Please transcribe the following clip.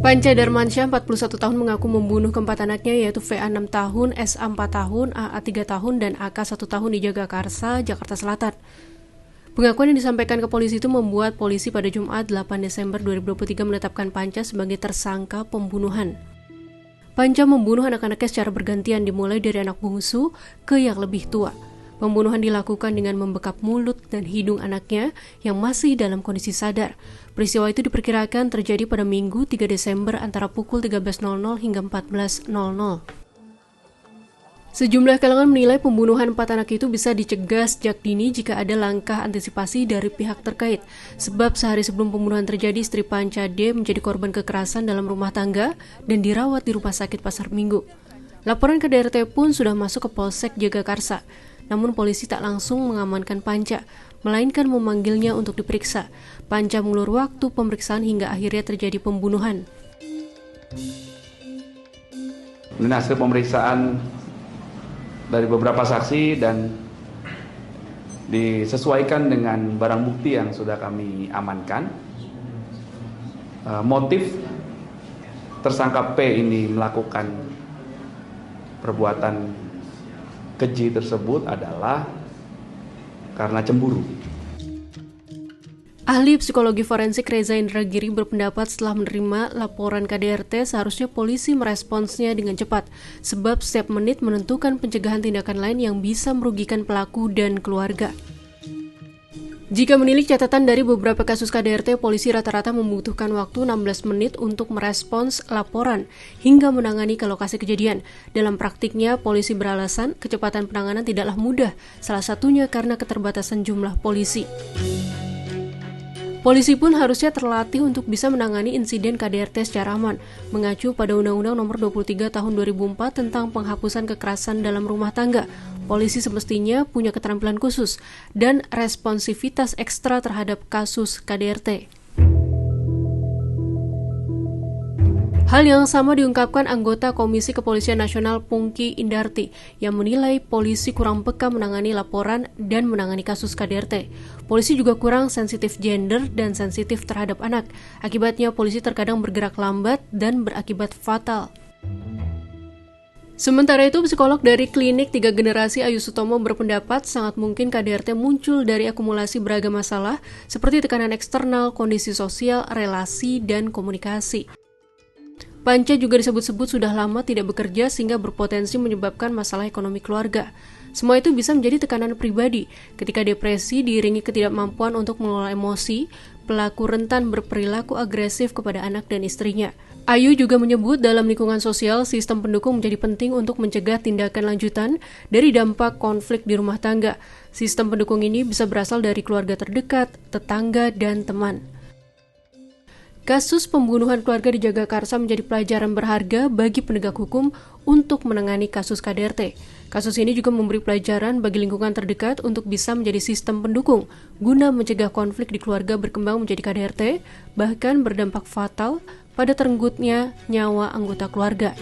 Panca Darmansyah, 41 tahun, mengaku membunuh keempat anaknya, yaitu VA 6 tahun, SA 4 tahun, AA 3 tahun, dan AK 1 tahun di Jagakarsa, Jakarta Selatan. Pengakuan yang disampaikan ke polisi itu membuat polisi pada Jumat 8 Desember 2023 menetapkan Panca sebagai tersangka pembunuhan. Panca membunuh anak-anaknya secara bergantian, dimulai dari anak bungsu ke yang lebih tua. Pembunuhan dilakukan dengan membekap mulut dan hidung anaknya yang masih dalam kondisi sadar. Peristiwa itu diperkirakan terjadi pada Minggu 3 Desember antara pukul 13.00 hingga 14.00. Sejumlah kalangan menilai pembunuhan 4 anak itu bisa dicegah sejak dini jika ada langkah antisipasi dari pihak terkait. Sebab sehari sebelum pembunuhan terjadi, istri Panca D menjadi korban kekerasan dalam rumah tangga dan dirawat di Rumah Sakit Pasar Minggu. Laporan KDRT pun sudah masuk ke Polsek Jagakarsa. Namun polisi tak langsung mengamankan Panca, melainkan memanggilnya untuk diperiksa. Panca mengulur waktu pemeriksaan hingga akhirnya terjadi pembunuhan. Ini hasil pemeriksaan dari beberapa saksi dan disesuaikan dengan barang bukti yang sudah kami amankan. Motif tersangka P ini melakukan perbuatan keji tersebut adalah karena cemburu. Ahli psikologi forensik Reza Indragiri berpendapat setelah menerima laporan KDRT seharusnya polisi meresponsnya dengan cepat, sebab setiap menit menentukan pencegahan tindakan lain yang bisa merugikan pelaku dan keluarga. Jika menilik catatan dari beberapa kasus KDRT, polisi rata-rata membutuhkan waktu 16 menit untuk merespons laporan hingga menangani ke lokasi kejadian. Dalam praktiknya, polisi beralasan kecepatan penanganan tidaklah mudah, salah satunya karena keterbatasan jumlah polisi. Polisi pun harusnya terlatih untuk bisa menangani insiden KDRT secara aman, mengacu pada Undang-Undang Nomor 23 Tahun 2004 tentang penghapusan kekerasan dalam rumah tangga. Polisi semestinya punya keterampilan khusus dan responsivitas ekstra terhadap kasus KDRT. Hal yang sama diungkapkan anggota Komisi Kepolisian Nasional Pungki Indarti yang menilai polisi kurang peka menangani laporan dan menangani kasus KDRT. Polisi juga kurang sensitif gender dan sensitif terhadap anak. Akibatnya polisi terkadang bergerak lambat dan berakibat fatal. Sementara itu, psikolog dari Klinik 3 Generasi Ayu Sutomo berpendapat sangat mungkin KDRT muncul dari akumulasi beragam masalah seperti tekanan eksternal, kondisi sosial, relasi, dan komunikasi. Panca juga disebut-sebut sudah lama tidak bekerja sehingga berpotensi menyebabkan masalah ekonomi keluarga. Semua itu bisa menjadi tekanan pribadi. Ketika depresi diiringi ketidakmampuan untuk mengelola emosi, pelaku rentan berperilaku agresif kepada anak dan istrinya. Ayu juga menyebut dalam lingkungan sosial, sistem pendukung menjadi penting untuk mencegah tindakan lanjutan dari dampak konflik di rumah tangga. Sistem pendukung ini bisa berasal dari keluarga terdekat, tetangga, dan teman. Kasus pembunuhan keluarga di Jagakarsa menjadi pelajaran berharga bagi penegak hukum untuk menangani kasus KDRT. Kasus ini juga memberi pelajaran bagi lingkungan terdekat untuk bisa menjadi sistem pendukung guna mencegah konflik di keluarga berkembang menjadi KDRT, bahkan berdampak fatal pada terenggutnya nyawa anggota keluarga.